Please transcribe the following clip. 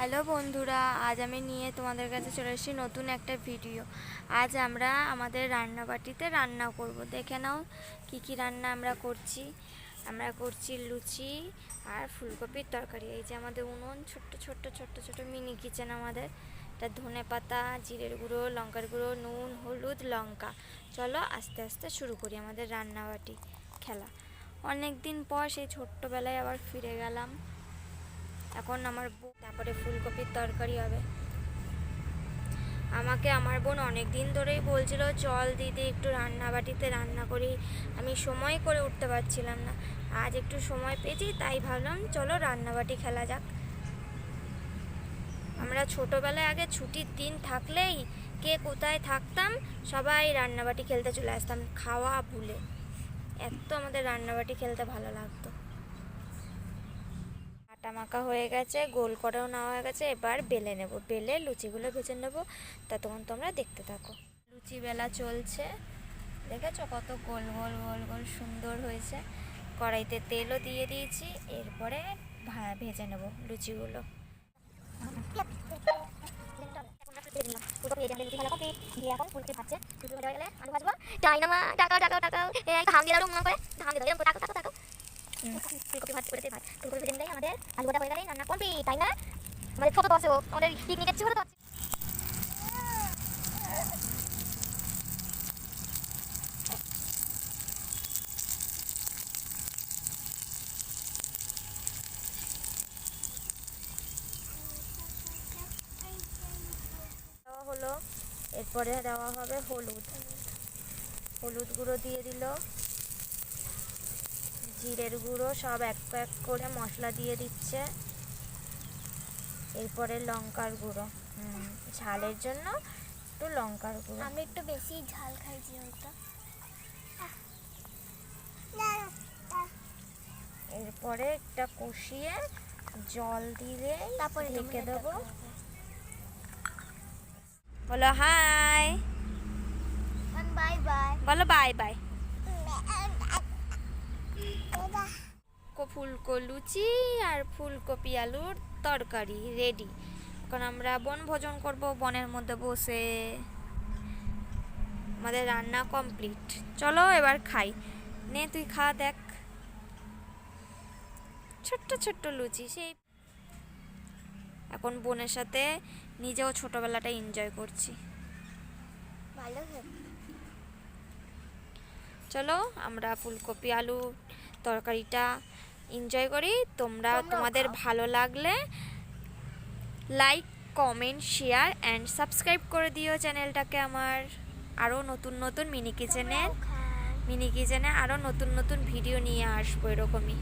Hello বন্ধুরা, আজ আমি নিয়ে তোমাদের কাছে চলে এসেছি নতুন একটা ভিডিও। আজ আমরা আমাদের রান্নাবাটিতে রান্না করব। দেখে নাও কি কি রান্না আমরা করছি। আমরা করছি লুচি আর ফুলকপির তরকারি। এই যে আমাদের উনুন, ছোট্ট ছোট্ট ছোট্ট ছোট্ট মিনি কিচেন আমাদের। এটা ধনে পাতা, জিরের গুঁড়ো, লঙ্কার গুঁড়ো, নুন, হলুদ, লঙ্কা। চলো আস্তে আস্তে শুরু করি আমাদের রান্নাবাটি খেলা। অনেক দিন পর সেই ছোট্টবেলায় আবার ফিরে গেলাম। এখন আমার তারপরে ফুলকপির তরকারি হবে। আমাকে আমার বোন অনেক দিন ধরেই বলছিল, চল দিদি একটু রান্নাবাটিতে রান্না করি। আমি সময় করে উঠতে পারছিলাম না। আজ একটু সময় পেয়েছি, তাই ভাবলাম চলো রান্নাবাটি খেলা যাক। আমরা ছোটোবেলায় আগে ছুটির দিন থাকলেই কে কোথায় থাকতাম, সবাই রান্নাবাটি খেলতে চলে আসতাম খাওয়া ভুলে। এত আমাদের রান্নাবাটি খেলতে ভালো লাগতো। আটা মাখা হয়ে গেছে, গোল করেও নেওয়া হয়ে গেছে। এবার বেলে নেব, বেলে লুচিগুলো ভেজে নেব। ততক্ষণ তোমরা দেখতে থাকো। লুচি বেলা চলছে, দেখেছো কত গোল গোল গোল গোল সুন্দর হয়েছে। কড়াইতে তেলও দিয়ে দিয়েছি। এরপরে ভেজে নেব লুচিগুলো। ফুলকপি ভাজি করেছে, ফুলকপি ভেজে নিলেই আমাদের আলু ভাজা হয়ে গেলেই রান্না কমপ্লিট, তাই না? আমাদের ছোট তো আছে, আমাদের পিকনিকের ছোট তো আছে। হলো, এরপরে দেওয়া হবে হলুদ। হলুদ গুঁড়ো দিয়ে দিল, জিরের গুঁড়ো, সব এক এক করে মশলা দিয়ে দিচ্ছে। এরপরে লঙ্কার গুঁড়ো, ঝালের জন্য একটু লঙ্কার গুঁড়ো। আমি একটু বেশি ঝাল খাই যেহেতু। এরপরে একটা কষিয়ে জল দিয়ে তারপরে ঢেকে দেবো। বলো হাই, বাই বাই, বলো বাই বাই। লুচি আর ফুলকপি আলুর তরকারি রেডি। এখন আমরা বনভোজন করব বনের মধ্যে বসে। আমাদের রান্না কমপ্লিট, চলো এবার খাই। নে তুই খা, দেখ ছোট্ট ছোট্ট লুচি। সেই এখন বোনের সাথে নিজেও ছোটবেলাটা এনজয় করছি। ভালো। চলো আমরা ফুলকপি আলু তরকারিটা এনজয় করি। তোমাদের ভালো লাগলে like, comment, share and subscribe করে দিও চ্যানেলটাকে আমার। আরও নতুন নতুন মিনি কিচেনে আরও নতুন নতুন ভিডিও নিয়ে আসবো এরকমই।